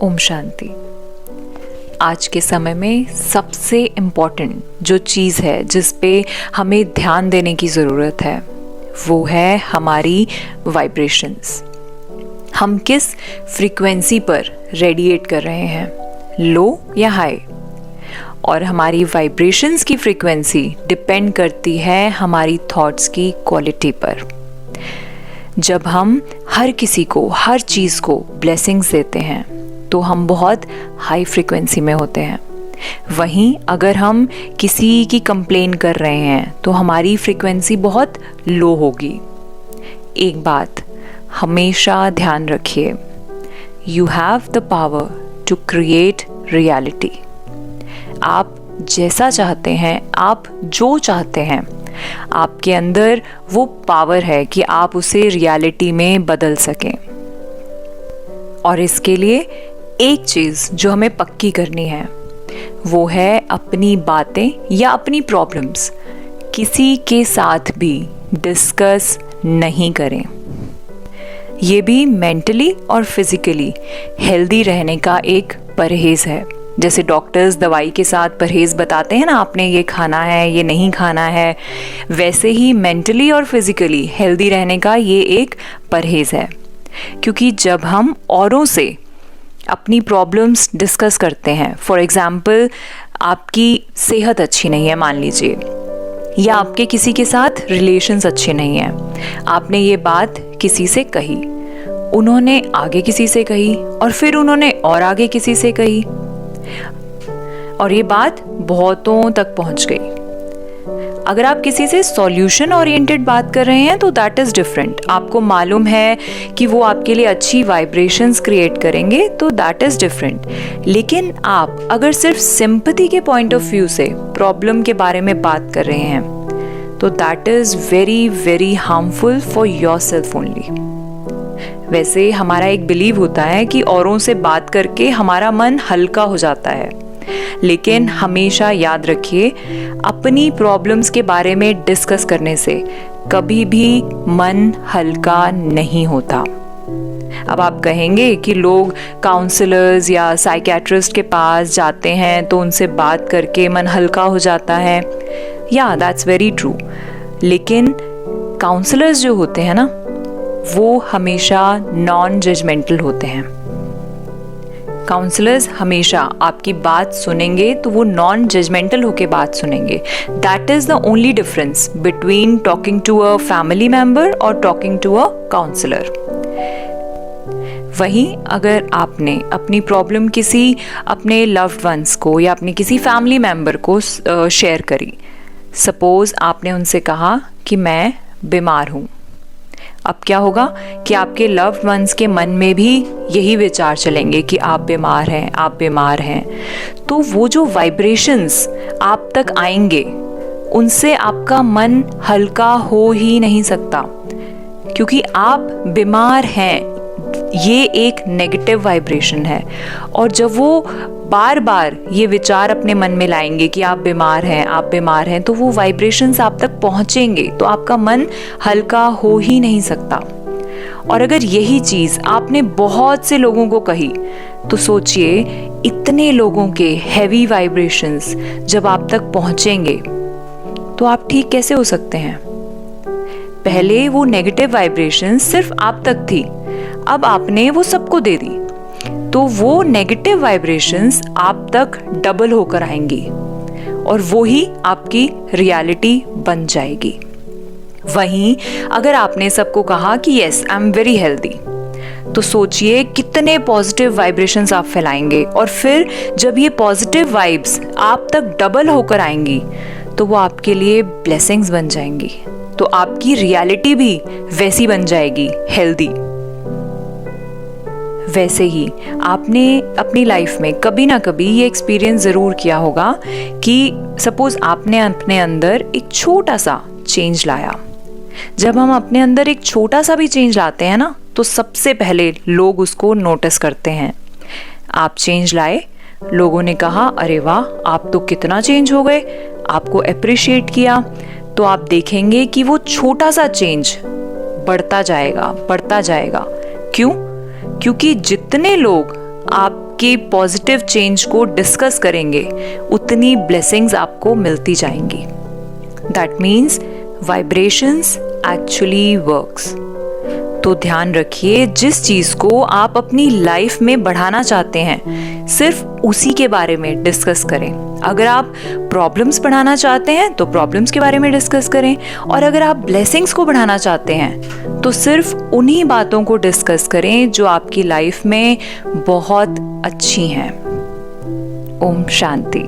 ओम शांति। आज के समय में सबसे इम्पॉर्टेंट जो चीज़ है जिस पे हमें ध्यान देने की ज़रूरत है वो है हमारी वाइब्रेशंस। हम किस फ्रीक्वेंसी पर रेडिएट कर रहे हैं, लो या हाई। और हमारी वाइब्रेशंस की फ्रीक्वेंसी डिपेंड करती है हमारी थॉट्स की क्वालिटी पर। जब हम हर किसी को, हर चीज़ को ब्लेसिंग्स देते हैं तो हम बहुत हाई फ्रीक्वेंसी में होते हैं। वहीं अगर हम किसी की कंप्लेन कर रहे हैं तो हमारी फ्रीक्वेंसी बहुत लो होगी। एक बात हमेशा ध्यान रखिए, you have the power to create reality. आप जैसा चाहते हैं, आप जो चाहते हैं, आपके अंदर वो पावर है कि आप उसे रियलिटी में बदल सकें। और इसके लिए एक चीज़ जो हमें पक्की करनी है वो है अपनी बातें या अपनी प्रॉब्लम्स किसी के साथ भी डिस्कस नहीं करें। ये भी मेंटली और फिजिकली हेल्दी रहने का एक परहेज़ है। जैसे डॉक्टर्स दवाई के साथ परहेज़ बताते हैं ना, आपने ये खाना है, ये नहीं खाना है, वैसे ही मेंटली और फिजिकली हेल्दी रहने का ये एक परहेज़ है। क्योंकि जब हम औरों से अपनी प्रॉब्लम्स डिस्कस करते हैं, फॉर एग्जाम्पल आपकी सेहत अच्छी नहीं है मान लीजिए, या आपके किसी के साथ रिलेशंस अच्छे नहीं हैं, आपने ये बात किसी से कही, उन्होंने आगे किसी से कही और फिर उन्होंने और आगे किसी से कही और ये बात बहुतों तक पहुंच गई। अगर आप किसी से सॉल्यूशन ओरिएंटेड बात कर रहे हैं तो दैट इज़ डिफरेंट। आपको मालूम है कि वो आपके लिए अच्छी वाइब्रेशंस क्रिएट करेंगे तो दैट इज़ डिफरेंट। लेकिन आप अगर सिर्फ सिंपैथी के पॉइंट ऑफ व्यू से प्रॉब्लम के बारे में बात कर रहे हैं तो that is very very harmful for yourself only. वैसे हमारा एक बिलीव होता है कि औरों से बात करके हमारा मन हल्का हो जाता है, लेकिन हमेशा याद रखिए अपनी प्रॉब्लम्स के बारे में डिस्कस करने से कभी भी मन हल्का नहीं होता। अब आप कहेंगे कि लोग काउंसलर्स या साइकियाट्रिस्ट के पास जाते हैं तो उनसे बात करके मन हल्का हो जाता है। या दैट्स वेरी ट्रू, लेकिन काउंसलर्स जो होते हैं ना वो हमेशा नॉन जजमेंटल होते हैं। काउंसलर्स हमेशा आपकी बात सुनेंगे तो वो नॉन जजमेंटल होके बात सुनेंगे। That is the only difference between talking to a family member और टॉकिंग टू अ काउंसलर। वहीं अगर आपने अपनी प्रॉब्लम किसी अपने लव्ड वंस को या अपने किसी फैमिली मेंबर को शेयर करी, सपोज आपने उनसे कहा कि मैं बीमार हूँ, अब क्या होगा कि आपके लव्ड वंस के मन में भी यही विचार चलेंगे कि आप बीमार हैं, आप बीमार हैं। तो वो जो वाइब्रेशंस आप तक आएंगे उनसे आपका मन हल्का हो ही नहीं सकता, क्योंकि आप बीमार हैं ये एक नेगेटिव वाइब्रेशन है। और जब वो बार बार ये विचार अपने मन में लाएंगे कि आप बीमार हैं, आप बीमार हैं, तो वो वाइब्रेशंस आप तक पहुंचेंगे तो आपका मन हल्का हो ही नहीं सकता। और अगर यही चीज़ आपने बहुत से लोगों को कही तो सोचिए इतने लोगों के हैवी वाइब्रेशंस जब आप तक पहुंचेंगे तो आप ठीक कैसे हो सकते हैं। पहले वो नेगेटिव वाइब्रेशंस सिर्फ आप तक थी, अब आपने वो सबको दे दी तो वो नेगेटिव वाइब्रेशंस आप तक डबल होकर आएंगी और वो ही आपकी रियलिटी बन जाएगी। वहीं अगर आपने सबको कहा कि yes I am very healthy, तो सोचिए कितने पॉजिटिव वाइब्रेशंस आप फैलाएंगे और फिर जब ये पॉजिटिव वाइब्स आप तक डबल होकर आएंगी तो वो आपके लिए ब्लेसिंग्स बन जाएंगी, तो आपकी रियलिटी भी वैसी बन जाएगी, हेल्दी। वैसे ही आपने अपनी लाइफ में कभी ना कभी ये एक्सपीरियंस ज़रूर किया होगा कि सपोज आपने अपने अंदर एक छोटा सा चेंज लाया। जब हम अपने अंदर एक छोटा सा भी चेंज लाते हैं ना तो सबसे पहले लोग उसको नोटिस करते हैं। आप चेंज लाए, लोगों ने कहा अरे वाह आप तो कितना चेंज हो गए, आपको अप्रिशिएट किया, तो आप देखेंगे कि वो छोटा सा चेंज बढ़ता जाएगा, बढ़ता जाएगा। क्यों? क्योंकि जितने लोग आप आपकी पॉजिटिव चेंज को डिस्कस करेंगे, उतनी ब्लेसिंग्स आपको मिलती जाएंगी। That means vibrations actually works. तो ध्यान रखिए, जिस चीज़ को आप अपनी लाइफ में बढ़ाना चाहते हैं सिर्फ उसी के बारे में डिस्कस करें। अगर आप प्रॉब्लम्स बढ़ाना चाहते हैं तो प्रॉब्लम्स के बारे में डिस्कस करें, और अगर आप ब्लेसिंग्स को बढ़ाना चाहते हैं तो सिर्फ उन्हीं बातों को डिस्कस करें जो आपकी लाइफ में बहुत अच्छी हैं। ओम शांति।